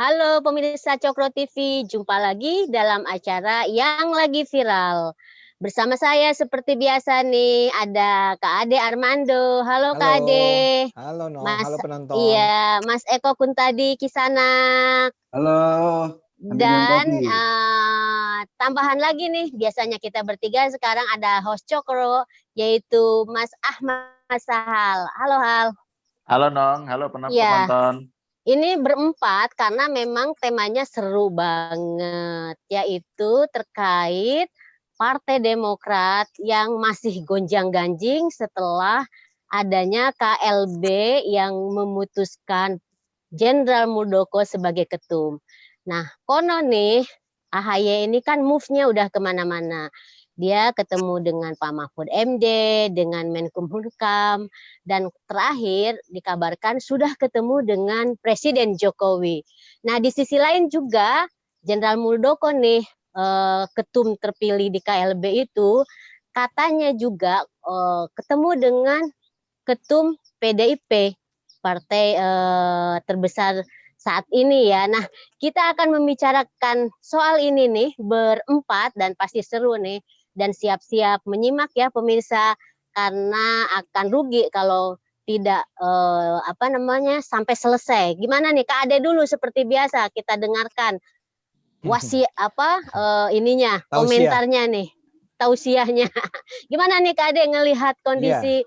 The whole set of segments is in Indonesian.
Halo pemirsa Cokro TV, jumpa lagi dalam acara yang lagi viral. Bersama saya seperti biasa nih, ada Kak Ade Armando. Halo Halo, Kak Ade. halo Nong, Mas halo penonton. iya, Mas Eko Kuntadi Kisanak. Halo, sambil minum Dan kopi. tambahan lagi nih, biasanya kita bertiga, sekarang ada host Cokro, yaitu Mas Ahmad Sahal. Halo Hal. Halo Nong, halo Iya. penonton. Ini berempat karena memang temanya seru banget, yaitu terkait Partai Demokrat yang masih gonjang-ganjing setelah adanya KLB yang memutuskan Jenderal Muldoko sebagai ketum. Nah, konon nih, AHY ini kan move-nya udah kemana-mana. Dia ketemu dengan Pak Mahfud MD, dengan Menkumham, dan terakhir dikabarkan sudah ketemu dengan Presiden Jokowi. Nah, di sisi lain juga Jenderal Muldoko nih, ketum terpilih di KLB itu, katanya juga ketemu dengan ketum PDIP, partai terbesar saat ini ya. Nah, kita akan membicarakan soal ini nih berempat dan pasti seru nih. Dan siap-siap menyimak ya pemirsa, karena akan rugi kalau tidak sampai selesai. Gimana nih Kak Ade dulu seperti biasa kita dengarkan komentarnya nih, tausiahnya. Gimana nih Kak Ade ngelihat kondisi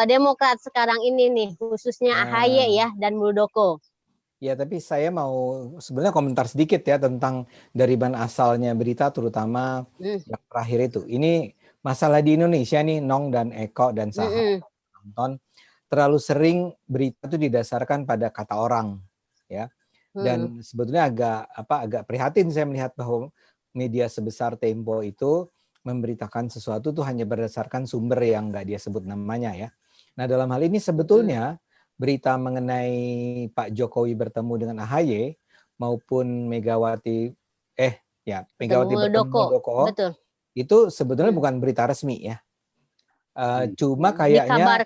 Demokrat sekarang ini nih, khususnya AHY ya dan Muldoko? Ya, tapi saya mau sebenarnya komentar sedikit ya tentang dari mana asalnya berita, terutama yang terakhir itu. Ini masalah di Indonesia nih, Nong dan Eko dan Sahal nonton. Terlalu sering berita itu didasarkan pada kata orang, ya. Dan sebetulnya agak prihatin saya melihat bahwa media sebesar Tempo itu memberitakan sesuatu tuh hanya berdasarkan sumber yang nggak dia sebut namanya ya. Nah, dalam hal ini sebetulnya berita mengenai Pak Jokowi bertemu dengan AHY maupun Megawati bertemu Muldoko, betul. Itu sebetulnya bukan berita resmi ya. Cuma kayaknya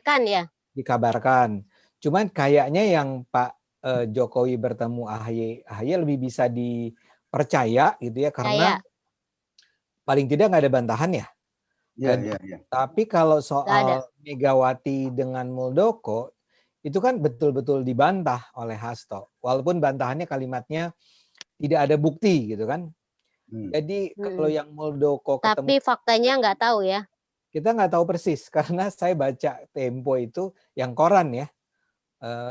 dikabarkan. Cuman kayaknya yang Pak Jokowi bertemu AHY lebih bisa dipercaya gitu ya, karena paling tidak nggak ada bantahan ya. Tapi kalau soal Megawati dengan Muldoko itu kan betul-betul dibantah oleh Hasto. Walaupun bantahannya kalimatnya tidak ada bukti gitu kan. Jadi kalau yang Muldoko ketemu, tapi faktanya nggak tahu ya. Kita nggak tahu persis karena saya baca Tempo itu yang koran ya.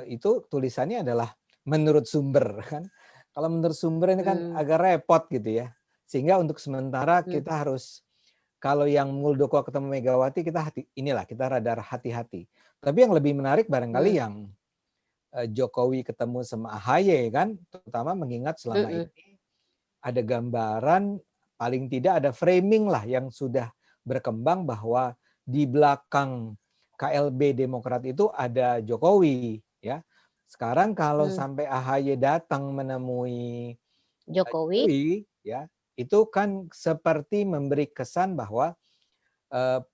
Itu tulisannya adalah menurut sumber kan. Kalau menurut sumber ini kan agak repot gitu ya. Sehingga untuk sementara kita harus, kalau yang Muldoko ketemu Megawati kita rada hati-hati. Tapi yang lebih menarik barangkali yang Jokowi ketemu sama AHY kan, terutama mengingat selama ini ada gambaran, paling tidak ada framing lah yang sudah berkembang bahwa di belakang KLB Demokrat itu ada Jokowi ya. Sekarang kalau sampai AHY datang menemui Jokowi ya, itu kan seperti memberi kesan bahwa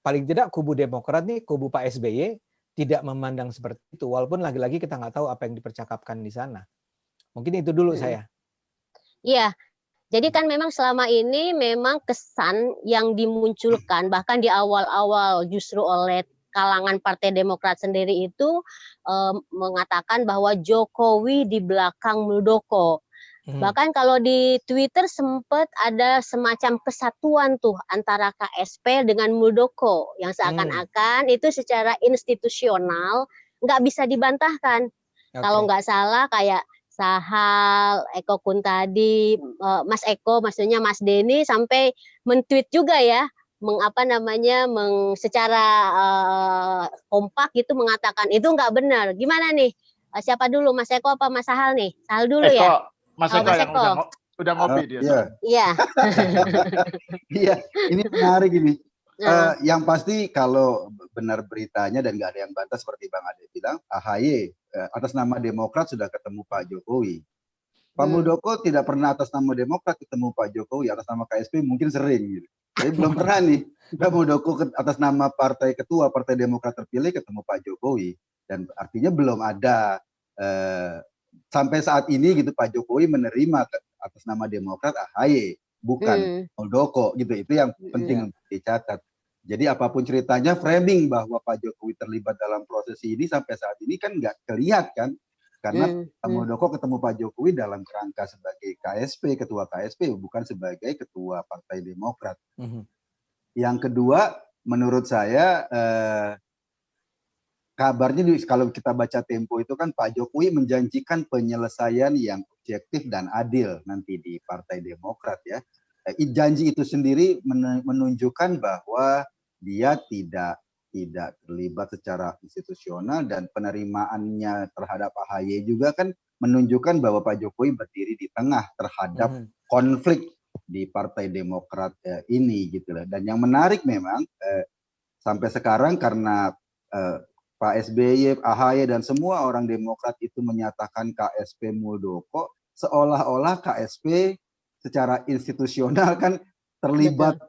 paling tidak kubu Demokrat nih, kubu Pak SBY tidak memandang seperti itu, walaupun lagi-lagi kita nggak tahu apa yang dipercakapkan di sana. Mungkin itu dulu saya. Iya, jadi kan memang selama ini memang kesan yang dimunculkan bahkan di awal-awal justru oleh kalangan Partai Demokrat sendiri itu mengatakan bahwa Jokowi di belakang Muldoko. Bahkan kalau di Twitter sempat ada semacam kesatuan tuh antara KSP dengan Muldoko yang seakan-akan itu secara institusional nggak bisa dibantahkan. Kalau nggak salah kayak Sahal, Eko Kuntadi, Mas Eko, maksudnya Mas Denny sampai men-tweet juga ya, secara kompak itu mengatakan itu nggak benar. Gimana nih? Siapa dulu, Mas Eko apa Mas Sahal nih? Sahal dulu ya. Mas Eko yang udah ngopi dia. Iya. Iya, ini menarik ini. Yang pasti kalau benar beritanya dan nggak ada yang bantah seperti Bang Ade bilang, AHY atas nama Demokrat sudah ketemu Pak Jokowi. Pak Muldoko tidak pernah atas nama Demokrat ketemu Pak Jokowi, atas nama KSP mungkin sering gitu. Tapi belum pernah nih Pak Muldoko atas nama ketua Partai Demokrat terpilih ketemu Pak Jokowi, dan artinya belum ada sampai saat ini gitu Pak Jokowi menerima atas nama Demokrat AHY, bukan Muldoko gitu. Itu yang penting untuk dicatat. Jadi apapun ceritanya, framing bahwa Pak Jokowi terlibat dalam proses ini sampai saat ini kan nggak terlihat kan, karena Pak Muldoko ketemu Pak Jokowi dalam kerangka sebagai KSP, ketua KSP, bukan sebagai ketua Partai Demokrat. Yang kedua, menurut saya kabarnya kalau kita baca Tempo itu kan Pak Jokowi menjanjikan penyelesaian yang objektif dan adil nanti di Partai Demokrat ya. Janji itu sendiri menunjukkan bahwa dia tidak terlibat secara institusional, dan penerimaannya terhadap AHY juga kan menunjukkan bahwa Pak Jokowi berdiri di tengah terhadap konflik di Partai Demokrat ini gitu loh. Dan yang menarik memang sampai sekarang karena Pak SBY, AHY dan semua orang Demokrat itu menyatakan KSP Muldoko, seolah-olah KSP secara institusional kan terlibat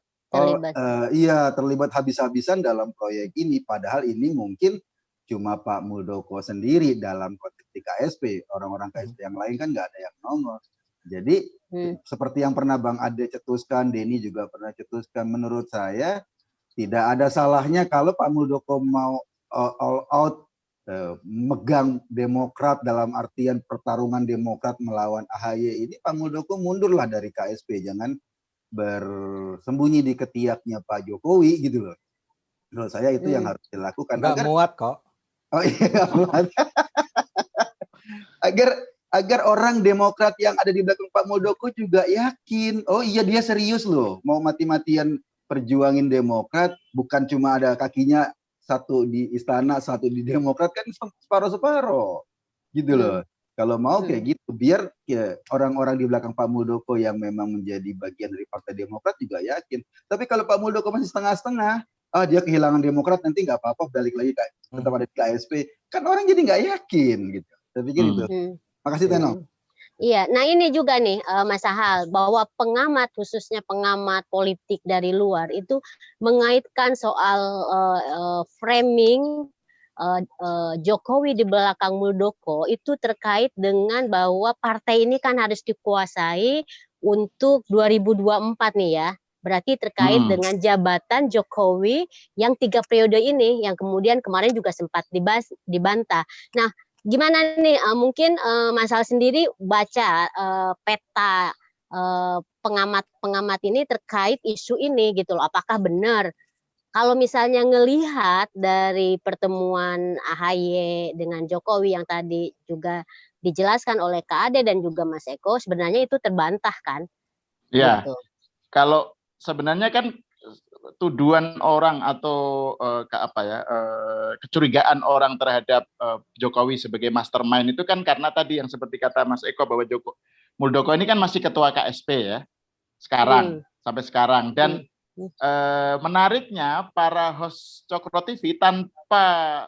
terlibat habis-habisan dalam proyek ini, padahal ini mungkin cuma Pak Muldoko sendiri dalam konteks di KSP, orang-orang KSP yang lain kan nggak ada yang nongol. Jadi seperti yang pernah Bang Ade cetuskan, Denny juga pernah cetuskan, menurut saya tidak ada salahnya kalau Pak Muldoko mau all out megang Demokrat dalam artian pertarungan Demokrat melawan AHY ini, Pak Muldoko mundurlah dari KSP, jangan bersembunyi di ketiaknya Pak Jokowi gitu loh. Menurut saya itu yang harus dilakukan. Nggak muat kok. Oh iya, muat. agar orang Demokrat yang ada di belakang Pak Muldoko juga yakin, oh iya dia serius loh, mau mati-matian perjuangin Demokrat, bukan cuma ada kakinya satu di istana, satu di Demokrat, kan separuh-separuh gitu loh. Kalau mau kayak gitu, biar ya, orang-orang di belakang Pak Muldoko yang memang menjadi bagian dari Partai Demokrat juga yakin. Tapi kalau Pak Muldoko masih setengah-setengah, dia kehilangan Demokrat, nanti nggak apa-apa, balik lagi tetap ada di KSP, kan orang jadi nggak yakin gitu. Saya pikir itu. Makasih Teno. Iya, nah ini juga nih Mas Ahal, bahwa pengamat, khususnya pengamat politik dari luar itu mengaitkan soal framing Jokowi di belakang Muldoko itu terkait dengan bahwa partai ini kan harus dikuasai untuk 2024 nih ya. Berarti terkait dengan jabatan Jokowi yang 3 periode ini, yang kemudian kemarin juga sempat dibantah. Nah, gimana nih? Mungkin Mas Al sendiri baca peta pengamat-pengamat ini terkait isu ini gitu loh. Apakah benar? Kalau misalnya ngelihat dari pertemuan AHY dengan Jokowi yang tadi juga dijelaskan oleh Kak Ade dan juga Mas Eko, sebenarnya itu terbantah kan? Ya, gitu. Kalau sebenarnya kan tuduhan orang atau kecurigaan orang terhadap Jokowi sebagai mastermind itu kan karena tadi yang seperti kata Mas Eko bahwa Muldoko ini kan masih ketua KSP ya sekarang sampai sekarang, dan menariknya para host Cokro TV tanpa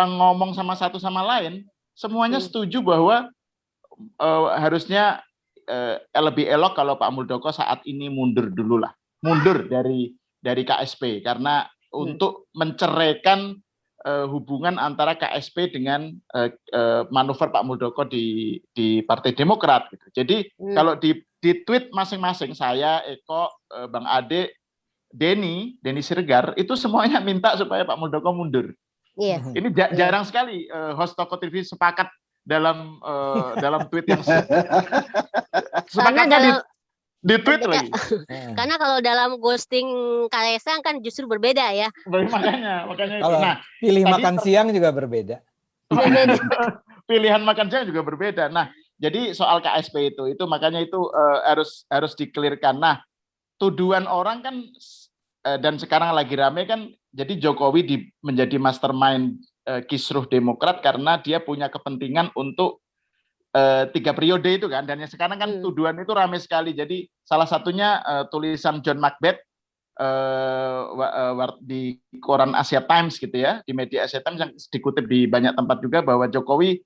ngomong sama satu sama lain semuanya setuju bahwa harusnya lebih elok kalau Pak Muldoko saat ini mundur dari KSP, karena untuk menceraikan hubungan antara KSP dengan manuver Pak Muldoko di Partai Demokrat gitu. Jadi kalau di tweet masing-masing, saya, Eko, Bang Ade, Denny Siregar, itu semuanya minta supaya Pak Muldoko mundur. Iya. Ini jarang sekali host Toko TV sepakat dalam tweet yang sepakatnya di tweet lagi. Karena kalau dalam ghosting Kaisang kan justru berbeda ya. Makanya kalau nah, pilih makan siang juga berbeda. Pilihan makan siang juga berbeda. Nah, jadi soal KSP itu makanya itu harus dikelirkan. Nah, tuduhan orang kan dan sekarang lagi rame kan, jadi Jokowi menjadi mastermind kisruh Demokrat karena dia punya kepentingan untuk 3 periode itu kan, dan yang sekarang kan tuduhan itu ramai sekali. Jadi salah satunya tulisan John Macbeth di koran Asia Times gitu ya, di media Asia Times yang dikutip di banyak tempat juga, bahwa Jokowi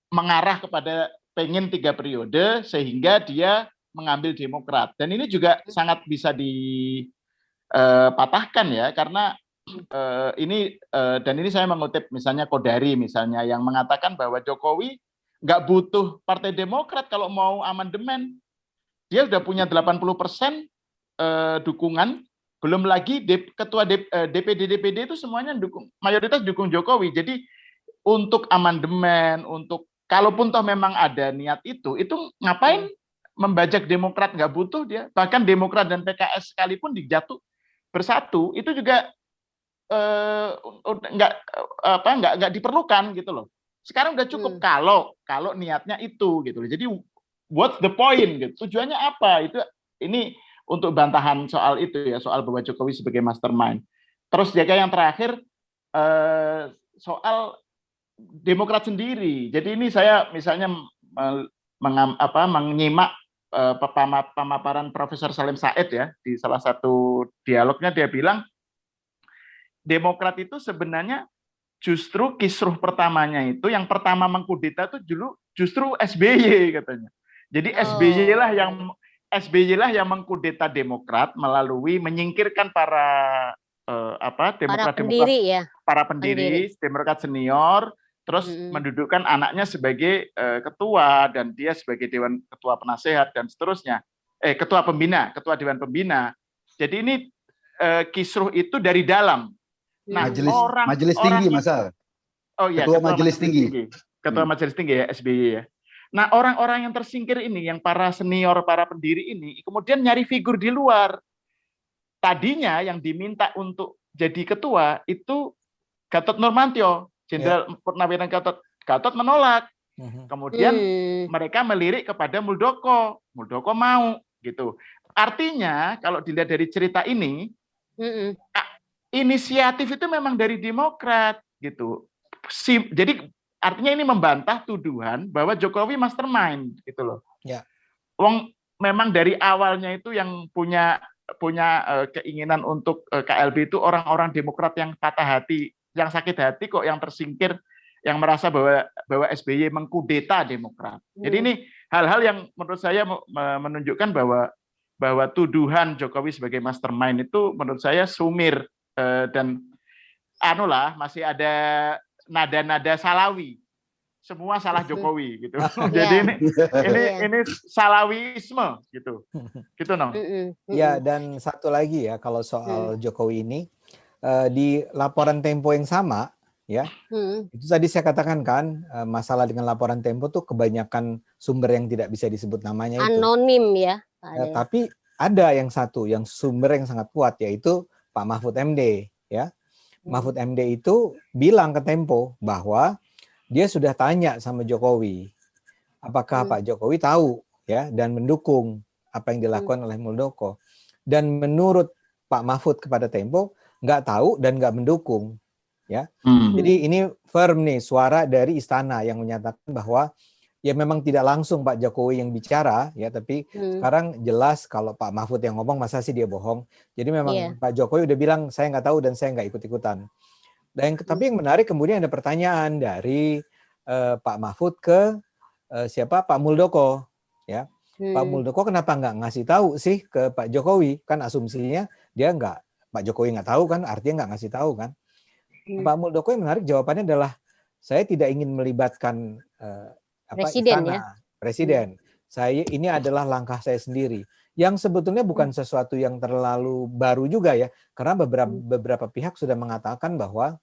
mengarah kepada pengen 3 periode sehingga dia mengambil Demokrat. Dan ini juga sangat bisa dipatahkan ya, karena dan ini saya mengutip misalnya Kodari misalnya yang mengatakan bahwa Jokowi nggak butuh Partai Demokrat kalau mau amandemen. Dia sudah punya 80% dukungan, belum lagi ketua DPD itu semuanya mayoritas dukung Jokowi. Jadi untuk amandemen, untuk kalaupun toh memang ada niat itu ngapain membajak Demokrat, nggak butuh dia. Bahkan Demokrat dan PKS sekalipun dijatuh bersatu itu juga nggak diperlukan gitu loh. Sekarang udah cukup kalau niatnya itu gitu loh. Jadi what's the point gitu? Tujuannya apa? Ini untuk bantahan soal itu ya, soal bahwa Jokowi sebagai mastermind. Terus jaga yang terakhir soal Demokrat sendiri. Jadi ini saya misalnya menyimak pemaparan Profesor Salim Said ya di salah satu dialognya, dia bilang Demokrat itu sebenarnya justru kisruh pertamanya itu yang pertama mengkudeta itu justru SBY katanya. Jadi SBY lah yang mengkudeta Demokrat melalui menyingkirkan para pendiri Demokrat senior, terus mendudukkan anaknya sebagai ketua dan dia sebagai dewan ketua penasehat dan seterusnya. Ketua dewan pembina. Jadi ini kisruh itu dari dalam. Nah, majelis tinggi masa. Oh iya, ketua majelis tinggi. Ketua majelis tinggi ya, SBY ya. Nah, orang-orang yang tersingkir ini, yang para senior, para pendiri ini, kemudian nyari figur di luar. Tadinya yang diminta untuk jadi ketua itu Gatot Nurmantio, Jenderal Purnawirawan Gatot menolak. Kemudian mereka melirik kepada Muldoko. Muldoko mau gitu. Artinya kalau dilihat dari cerita ini, inisiatif itu memang dari Demokrat gitu. Jadi artinya ini membantah tuduhan bahwa Jokowi mastermind gitu loh. Ya. Wong memang dari awalnya itu yang punya keinginan untuk KLB itu orang-orang Demokrat yang patah hati, yang sakit hati kok, yang tersingkir, yang merasa bahwa SBY mengkudeta Demokrat. Jadi ini hal-hal yang menurut saya menunjukkan bahwa tuduhan Jokowi sebagai mastermind itu menurut saya sumir dan masih ada nada-nada salawi. Semua salah Jokowi gitu. Jadi ini salawisme gitu. Gitu no. Ya, dan satu lagi ya kalau soal Jokowi ini di laporan Tempo yang sama ya. Itu tadi saya katakan kan masalah dengan laporan Tempo tuh kebanyakan sumber yang tidak bisa disebut namanya itu. Anonim ya. Tapi ada yang satu yang sumber yang sangat kuat yaitu Pak Mahfud MD ya. Mahfud MD itu bilang ke Tempo bahwa dia sudah tanya sama Jokowi apakah Pak Jokowi tahu ya dan mendukung apa yang dilakukan oleh Muldoko. Dan menurut Pak Mahfud kepada Tempo nggak tahu dan nggak mendukung ya. Jadi ini firm nih suara dari istana yang menyatakan bahwa ya memang tidak langsung Pak Jokowi yang bicara ya, tapi sekarang jelas kalau Pak Mahfud yang ngomong masa sih dia bohong. Jadi memang Pak Jokowi udah bilang saya nggak tahu dan saya nggak ikut-ikutan. Tapi yang menarik kemudian ada pertanyaan dari Pak Mahfud ke Pak Muldoko ya. Pak Muldoko kenapa nggak ngasih tahu sih ke Pak Jokowi? Kan asumsinya dia Pak Jokowi nggak tahu kan, artinya nggak ngasih tahu kan. Pak Muldoko yang menarik jawabannya adalah saya tidak ingin melibatkan Presiden istana, ya. Presiden. Ini adalah langkah saya sendiri. Yang sebetulnya bukan sesuatu yang terlalu baru juga ya, karena beberapa pihak sudah mengatakan bahwa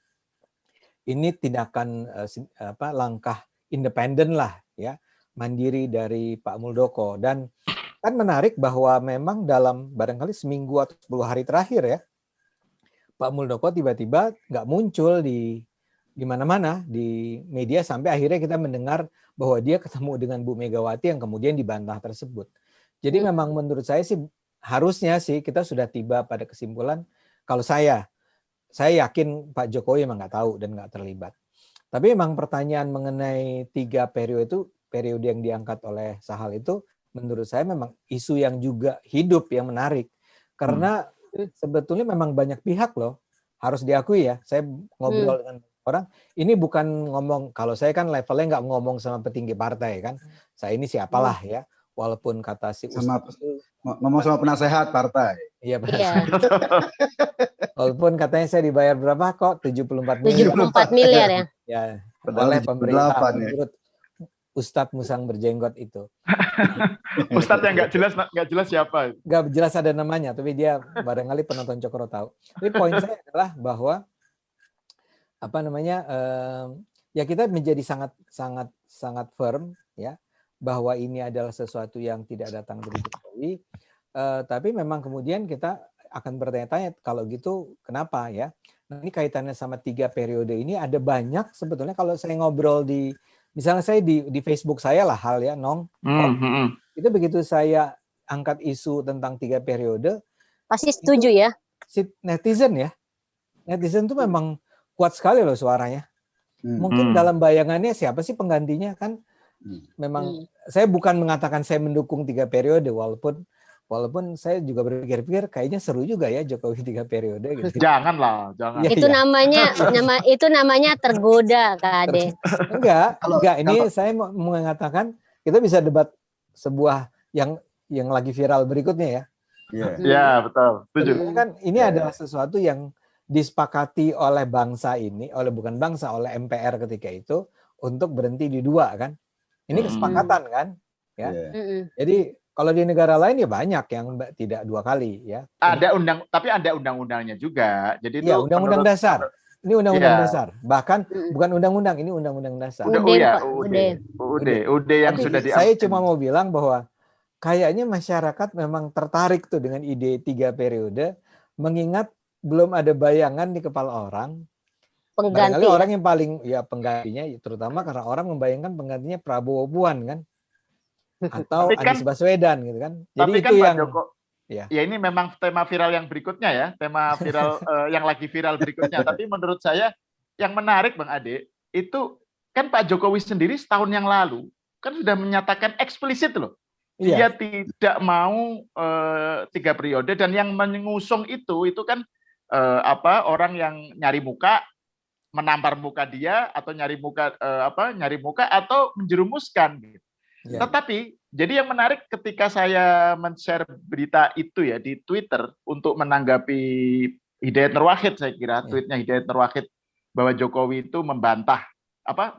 ini tindakan langkah independen lah ya, mandiri dari Pak Muldoko. Dan kan menarik bahwa memang dalam barangkali seminggu atau 10 hari terakhir ya, Pak Muldoko tiba-tiba nggak muncul di mana-mana di media sampai akhirnya kita mendengar bahwa dia ketemu dengan Bu Megawati yang kemudian dibantah tersebut. Jadi memang menurut saya sih harusnya sih kita sudah tiba pada kesimpulan kalau saya yakin Pak Jokowi memang nggak tahu dan nggak terlibat. Tapi memang pertanyaan mengenai 3 periode yang diangkat oleh Sahal itu menurut saya memang isu yang juga hidup yang menarik. Karena sebetulnya memang banyak pihak loh, harus diakui ya. Saya ngobrol dengan orang, ini bukan ngomong, kalau saya kan levelnya nggak ngomong sama petinggi partai kan. Saya ini siapalah ya. walaupun kata si Sama Ustadz itu, ngomong sama penasehat partai. iya benar. Iya, Walaupun katanya saya dibayar berapa kok 74 miliar 74 miliar ya. ya Padahal oleh 78 pemerintah ya. menurut Ustadz Musang berjenggot itu. Ustadz yang nggak jelas siapa. Nggak jelas ada namanya, tapi dia barangkali penonton Cokro tahu. Tapi poin saya adalah bahwa apa namanya ya kita menjadi sangat firm ya bahwa ini adalah sesuatu yang tidak datang dari Jokowi. Tapi memang kemudian kita akan bertanya-tanya kalau gitu kenapa ya? Nah, ini kaitannya sama 3 periode ini ada banyak sebetulnya kalau saya ngobrol di misalnya saya di Facebook saya lah hal ya Nong. Itu begitu saya angkat isu tentang 3 periode Pasti setuju ya. si netizen tuh memang kuat sekali loh suaranya. Mungkin dalam bayangannya siapa sih penggantinya kan? Memang saya bukan mengatakan saya mendukung 3 periode walaupun saya juga berpikir kayaknya seru juga ya Jokowi 3 periode gitu. Jangan. Ya, Itu ya. namanya tergoda, Kak Ade. Enggak. Ini saya mau mengatakan kita bisa debat sebuah yang lagi viral berikutnya ya. Iya, betul. Setuju. Kan ini adalah sesuatu yang disepakati oleh bangsa ini, oleh MPR ketika itu untuk berhenti di 2 kan. Ini kesepakatan kan, ya. Jadi kalau di negara lain ya banyak yang tidak 2 kali ya. Tapi ada undang-undangnya juga. Jadi itu ya, undang-undang dasar. Ini undang-undang dasar. Bahkan bukan undang-undang, ini undang-undang dasar. UUD yang tapi sudah saya cuma mau bilang bahwa kayaknya masyarakat memang tertarik tuh dengan ide 3 periode, mengingat belum ada bayangan di kepala orang. Pengganti. Barangkali orang yang paling ya penggantinya, terutama karena orang membayangkan penggantinya Prabowo Puan kan, atau Anies Baswedan gitu kan. Jadi tapi itu kan yang Pak Joko, ya ini memang tema viral yang berikutnya ya, tema viral yang lagi viral berikutnya. Tapi menurut saya yang menarik Bang Ade itu kan Pak Jokowi sendiri setahun yang lalu kan sudah menyatakan eksplisit loh. Dia tidak mau 3 periode dan yang mengusung itu kan orang yang nyari muka, menampar muka dia atau nyari muka atau menjerumuskan gitu. Tetapi jadi yang menarik ketika saya men-share berita itu ya di Twitter untuk menanggapi Hidayat Nur Wahid, saya kira tweetnya Hidayat Nur Wahid bahwa Jokowi itu membantah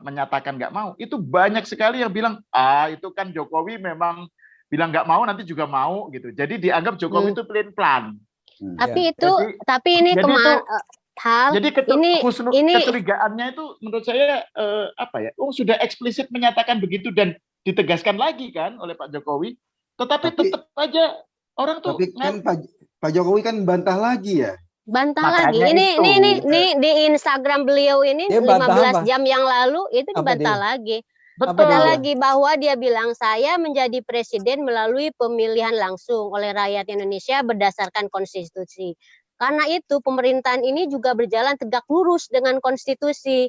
menyatakan nggak mau, itu banyak sekali yang bilang itu kan Jokowi memang bilang nggak mau nanti juga mau gitu. Jadi dianggap Jokowi itu plan. Tapi ini jadi kecurigaannya itu menurut saya sudah eksplisit menyatakan begitu dan ditegaskan lagi kan oleh Pak Jokowi. Tetapi tetap aja orang tuh. Tapi kan Pak Jokowi kan bantah lagi ya. Bantah lagi. Ini di Instagram beliau ini 15 jam yang lalu itu dibantah lagi. Betul lagi bahwa dia bilang saya menjadi presiden melalui pemilihan langsung oleh rakyat Indonesia berdasarkan konstitusi. Karena itu pemerintahan ini juga berjalan tegak lurus dengan konstitusi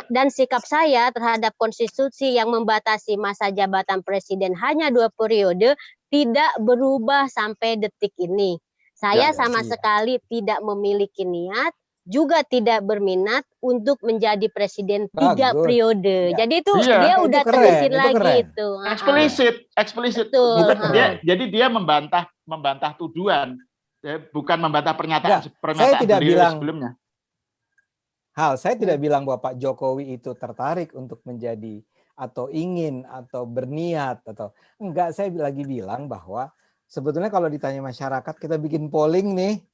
dan sikap saya terhadap konstitusi yang membatasi masa jabatan presiden hanya 2 periode tidak berubah sampai detik ini. Saya sama sekali tidak memiliki niat, juga tidak berminat untuk menjadi presiden 3 periode. Jadi itu dia udah terusin lagi itu. Eksplisit. Jadi dia membantah tuduhan, bukan membantah pernyataan beliau sebelumnya. Saya tidak bilang bahwa Pak Jokowi itu tertarik untuk menjadi atau ingin atau berniat atau enggak. Saya lagi bilang bahwa sebetulnya kalau ditanya masyarakat, kita bikin polling nih,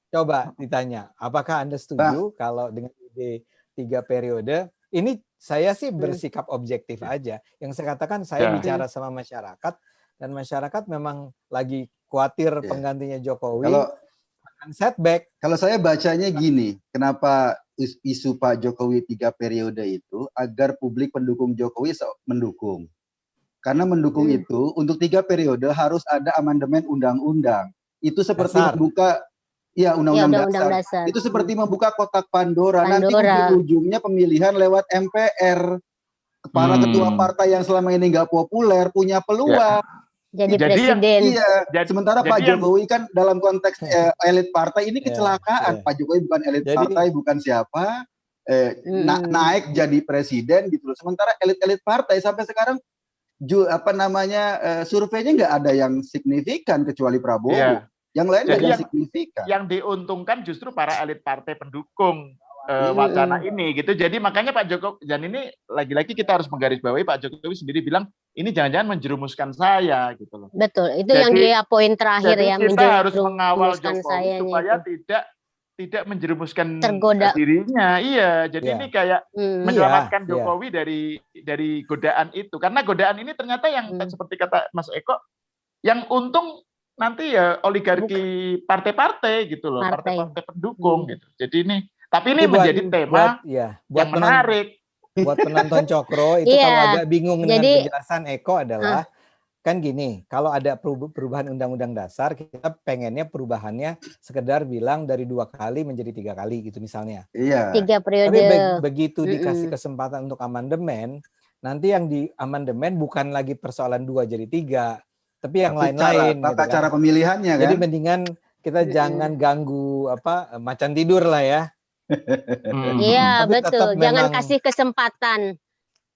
coba ditanya, apakah Anda setuju kalau dengan ide 3 periode? Ini saya sih bersikap objektif aja. Yang saya katakan saya bicara sama masyarakat dan masyarakat memang lagi khawatir penggantinya Jokowi akan setback. Kalau saya bacanya gini, kenapa isu Pak Jokowi 3 periode itu agar publik pendukung Jokowi mendukung. Karena mendukung itu untuk 3 periode harus ada amandemen undang-undang. Itu seperti membuka undang-undang dasar. Itu seperti membuka kotak Pandora. Nanti ujung-ujungnya pemilihan lewat MPR. Para ketua partai yang selama ini nggak populer punya peluang. Jadi presiden. Sementara Pak Jokowi kan dalam konteks elit partai ini kecelakaan. Pak Jokowi bukan elit partai, bukan siapa. Naik jadi presiden gitu loh. Sementara elit-elit partai sampai sekarang surveinya nggak ada yang signifikan kecuali Prabowo. Iya. Yang lain nggak Jadi ada yang signifikan. Yang diuntungkan justru para elit partai pendukung wacana ini gitu. Jadi makanya Pak Jokowi, dan ini lagi-lagi kita harus menggarisbawahi, Pak Jokowi sendiri bilang ini jangan-jangan menjerumuskan saya gitu loh. Betul, itu yang dia poin terakhir jadi ya, kita harus mengawal Jokowi supaya itu. tidak menjerumuskan tergoda dirinya. Iya, jadi ini kayak menyelamatkan Jokowi dari godaan itu. Karena godaan ini ternyata yang seperti kata Mas Eko, yang untung nanti ya oligarki partai-partai gitu loh, partai-partai pendukung gitu. Jadi ini, tapi ini menjadi tema yang menarik. Buat penonton Cokro itu kalau agak bingung dengan penjelasan Eko adalah kan gini, kalau ada perubahan undang-undang dasar, kita pengennya perubahannya sekedar bilang dari 2 kali menjadi 3 kali gitu misalnya. Iya. 3 periode. Tapi begitu dikasih kesempatan untuk amandemen, nanti yang di amandemen bukan lagi persoalan 2 jadi 3, tapi yang lain-lain. Tata cara pemilihannya kan. Jadi mendingan kita jangan ganggu macan tidur lah ya. Iya betul, jangan kasih kesempatan.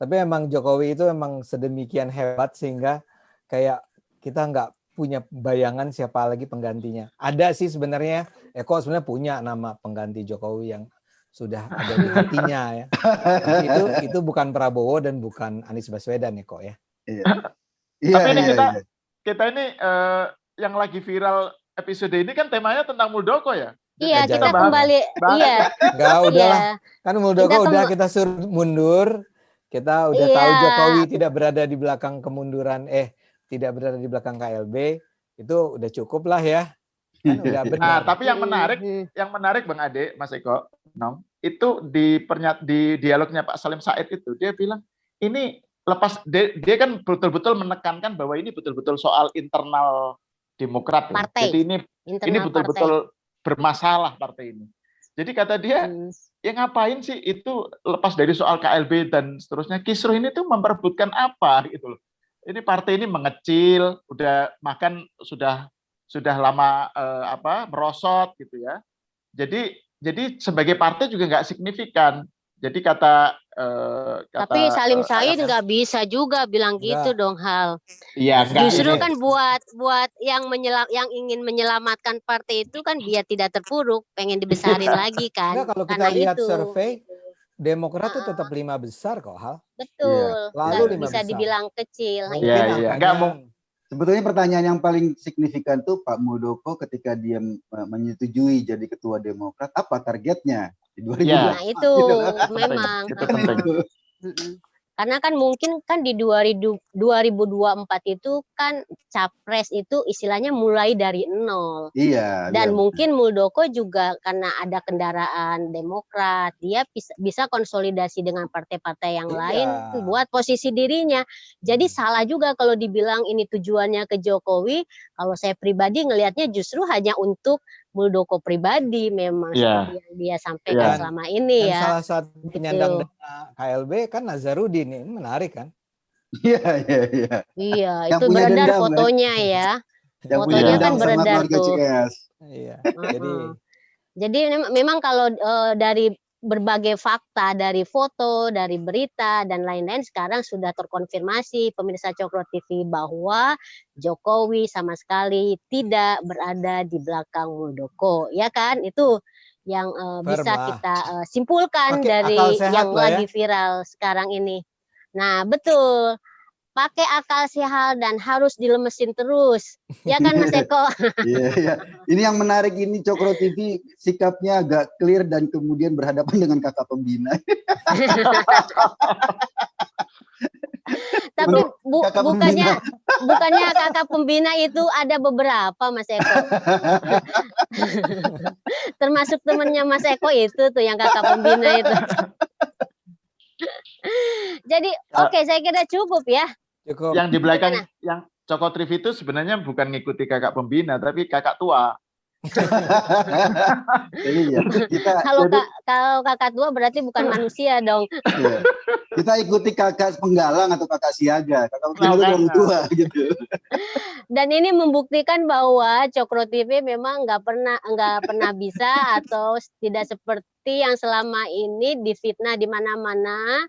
Tapi emang Jokowi itu emang sedemikian hebat sehingga kayak kita nggak punya bayangan siapa lagi penggantinya. Ada sih sebenarnya, Eko sebenarnya punya nama pengganti Jokowi yang sudah ada di hatinya ya. Tapi itu bukan Prabowo dan bukan Anies Baswedan ya kok ya. Iya. Tapi ini kita ini yang lagi viral episode ini kan temanya tentang Muldoko ya. Iya, kita kembali. Iya. Enggak, udahlah. Kan Muldoko udah kita suruh mundur. Kita udah tahu Jokowi tidak berada di belakang kemunduran, tidak berada di belakang KLB. Itu udah cukup lah ya. Kan udah benar. Nah, tapi yang menarik Bang Ade, Mas Eko, itu di dialognya Pak Salim Said itu, dia bilang, ini lepas, dia kan betul-betul menekankan bahwa ini betul-betul soal internal Demokrat. Partai. Jadi ini betul-betul bermasalah partai ini. Jadi kata dia, ya ngapain sih itu lepas dari soal KLB dan seterusnya, kisruh ini tuh memperebutkan apa gitu loh. Ini partai ini mengecil, udah makan sudah lama merosot gitu ya. Jadi sebagai partai juga nggak signifikan. Jadi tapi Salim Said nggak bisa juga bilang gitu dong, Hal. Iya, justru kan buat yang ingin menyelamatkan partai itu kan dia tidak terpuruk, pengen dibesarin lagi kan. Enggak, kalau kita lihat survei, Demokrat itu tetap 5 besar kok, Hal. Betul. Lalu 5 bisa besar. dibilang kecil. Iya. Sebetulnya pertanyaan yang paling signifikan tuh Pak Muldoko ketika dia menyetujui jadi ketua Demokrat, apa targetnya di 2024? Nah itu memang. Itu penting. Karena kan mungkin kan di 2024 itu kan capres itu istilahnya mulai dari nol. Iya. Dan mungkin Muldoko juga karena ada kendaraan Demokrat, dia bisa konsolidasi dengan partai-partai yang lain buat posisi dirinya. Jadi salah juga kalau dibilang ini tujuannya ke Jokowi. Kalau saya pribadi ngelihatnya justru hanya untuk Muldoko pribadi memang seperti yang dia sampaikan selama ini dan salah satu penyandang dana KLB kan Nazarudin, ini menarik kan? Iya. Iya, itu beredar fotonya ya. Fotonya kan beredar tuh. Iya. Jadi memang kalau dari berbagai fakta, dari foto, dari berita dan lain-lain sekarang sudah terkonfirmasi pemirsa Cokro TV bahwa Jokowi sama sekali tidak berada di belakang Muldoko, ya kan? Itu yang bisa kita simpulkan dari yang lagi viral sekarang ini. Nah, betul. Pakai akal sehat dan harus dilemesin terus. Ya kan Mas Eko? Iya. Ini yang menarik ini Cokro TV sikapnya agak clear dan kemudian berhadapan dengan kakak pembina. Tapi bukannya kakak pembina itu ada beberapa Mas Eko. Termasuk temennya Mas Eko itu tuh yang kakak pembina itu. Jadi oke, saya kira cukup ya. Cukup. Yang di belakang yang Cokro TV itu sebenarnya bukan ngikuti kakak pembina tapi kakak tua. Kalau kakak tua berarti bukan manusia dong. Kita ikuti kakak penggalang atau kakak siaga. Kakak pembina itu orang tua gitu. Dan ini membuktikan bahwa Cokro TV memang nggak pernah bisa atau tidak seperti yang selama ini difitnah di mana-mana.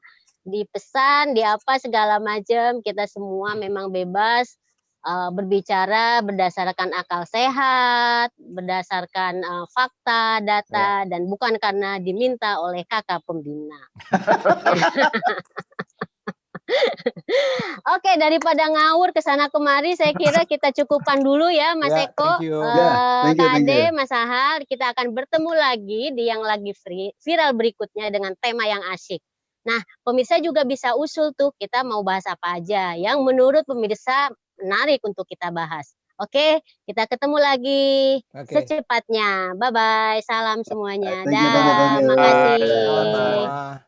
dipesan, di apa segala macam. Kita semua memang bebas berbicara berdasarkan akal sehat, berdasarkan fakta, data, dan bukan karena diminta oleh kakak pembina. Oke, daripada ngawur ke sana kemari, saya kira kita cukupkan dulu ya, Mas Eko, Kak Ade, Mas Ahal. Kita akan bertemu lagi di yang lagi viral berikutnya dengan tema yang asyik. Nah, pemirsa juga bisa usul tuh, kita mau bahas apa aja yang menurut pemirsa menarik untuk kita bahas. Oke, kita ketemu lagi secepatnya. Bye-bye, salam semuanya. Thank you. Terima kasih. Salam semua.